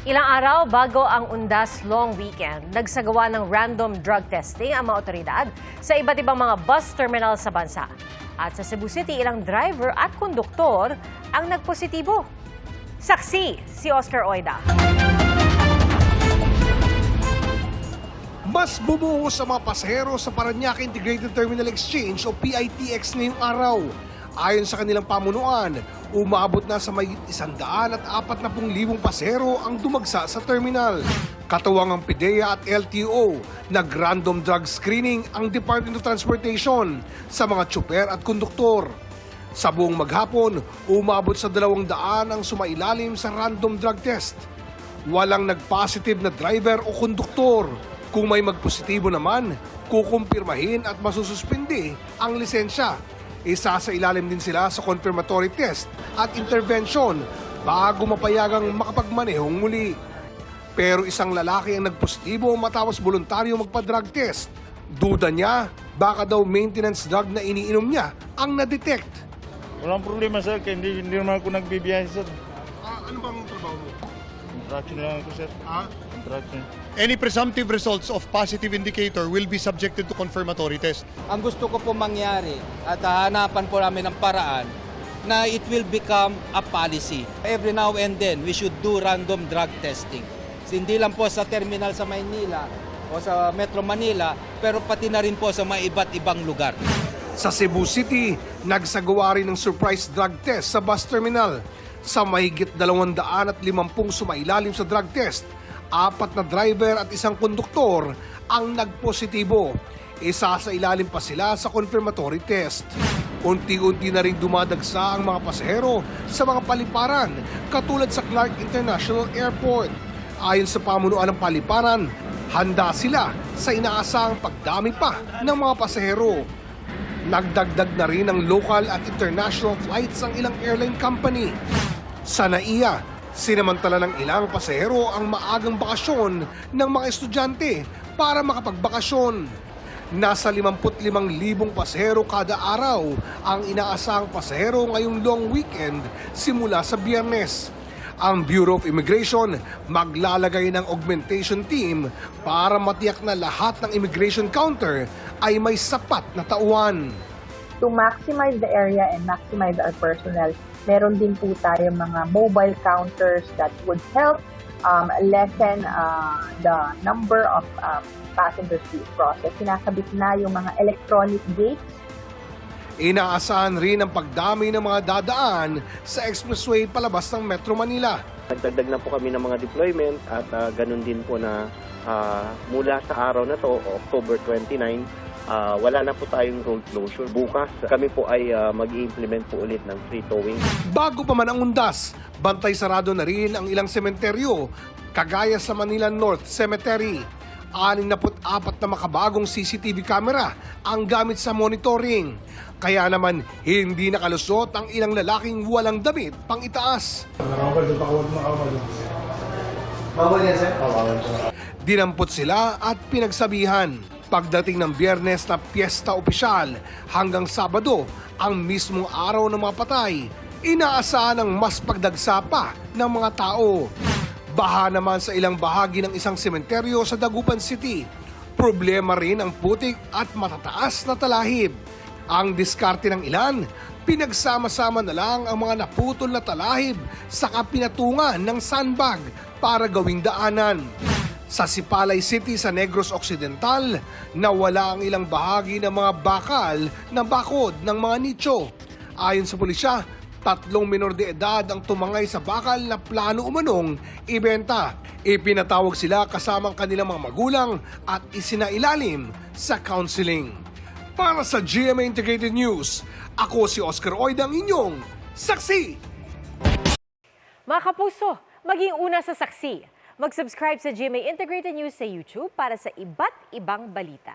Ilang araw bago ang Undas Long Weekend, nagsagawa ng random drug testing ang mga otoridad sa iba't ibang mga bus terminal sa bansa. At sa Cebu City, ilang driver at konduktor ang nagpositibo. Saksi si Oscar Oida. Mas bumuhos sa mga pasahero sa Parañaque Integrated Terminal Exchange o PITX ngayong araw. Ayon sa kanilang pamunuan, umabot na sa may 140,000 pasahero ang dumagsa sa terminal. Katuwang ang PIDEA at LTO, nag-random drug screening ang Department of Transportation sa mga tsuper at konduktor. Sa buong maghapon, umabot sa 200 ang sumailalim sa random drug test. Walang nag-positive na driver o konduktor. Kung may magpositibo naman, kukumpirmahin at masususpindi ang lisensya. Isa sa ilalim din sila sa confirmatory test at intervention bago mapayagang makapagmanehong muli. Pero isang lalaki ang nagpositibo matapos voluntaryo magpa-drug test. Duda niya, baka daw maintenance drug na iniinom niya ang na-detect. Walang problema sir, kaya hindi naman ako nagbibiyahe sir. Ano bang trabaho mo? Contraction lang ako sir. Contraction. Any presumptive results of positive indicator will be subjected to confirmatory test. Ang gusto ko po mangyari at hahanapan po namin ng paraan na it will become a policy. Every now and then, we should do random drug testing. Hindi lang po sa terminal sa Maynila o sa Metro Manila, pero pati na rin po sa mga iba't ibang lugar. Sa Cebu City, nagsagawa rin ng surprise drug test sa bus terminal. Sa mahigit 250 sumailalim sa drug test, 4 na driver at isang konduktor ang nagpositibo. Isa sa ilalim pa sila sa confirmatory test. Unti-unti na rin dumadagsa ang mga pasahero sa mga paliparan katulad sa Clark International Airport. Ayon sa pamunuan ng paliparan, handa sila sa inaasahang pagdami pa ng mga pasahero. Nagdagdag na rin ng local at international flights ang ilang airline company. Sa NAIA, sinamantala ng ilang pasahero ang maagang bakasyon ng mga estudyante para makapagbakasyon. Nasa 55,000 pasahero kada araw ang inaasahang pasahero ngayong long weekend simula sa Biyernes. Ang Bureau of Immigration maglalagay ng augmentation team para matiyak na lahat ng immigration counter ay may sapat na tauhan. To maximize the area and maximize our personnel, meron din po tayo mga mobile counters that would help lessen the number of passengers we process. Sinasabit na yung mga electronic gates. Inaasahan rin ang pagdami ng mga dadaan sa expressway palabas ng Metro Manila. Nagdagdag na po kami ng mga deployment at ganun din po na mula sa araw na to, October 29, wala na po tayong road closure. Bukas kami po ay mag-i-implement po ulit ng free towing. Bago pa man ang undas, bantay sarado na rin ang ilang sementeryo, kagaya sa Manila North Cemetery. 64 na makabagong CCTV camera ang gamit sa monitoring. Kaya naman hindi nakalusot ang ilang lalaking walang damit pang itaas. Dinampot sila at pinagsabihan. Pagdating ng Biyernes na piyesta opisyal hanggang Sabado, ang mismong araw ng mga patay, inaasahan ng mas pagdagsa pa ng mga tao. Baha naman sa ilang bahagi ng isang sementeryo sa Dagupan City. Problema rin ang putik at matataas na talahib. Ang diskarte ng ilan, pinagsama-sama na lang ang mga naputol na talahib sa kapinatungan ng sandbag para gawing daanan. Sa Sipalay City sa Negros Occidental, nawala ang ilang bahagi ng mga bakal na bakod ng mga nicho. Ayon sa pulisya, 3 minor de edad ang tumangay sa bakal na plano umanong ibenta. Ipinatawag sila kasamang kanilang mga magulang at isinailalim sa counseling. Para sa GMA Integrated News, ako si Oscar Oida, ang inyong saksi. Mga kapuso, maging una sa saksi. Mag-subscribe sa GMA Integrated News sa YouTube para sa iba't ibang balita.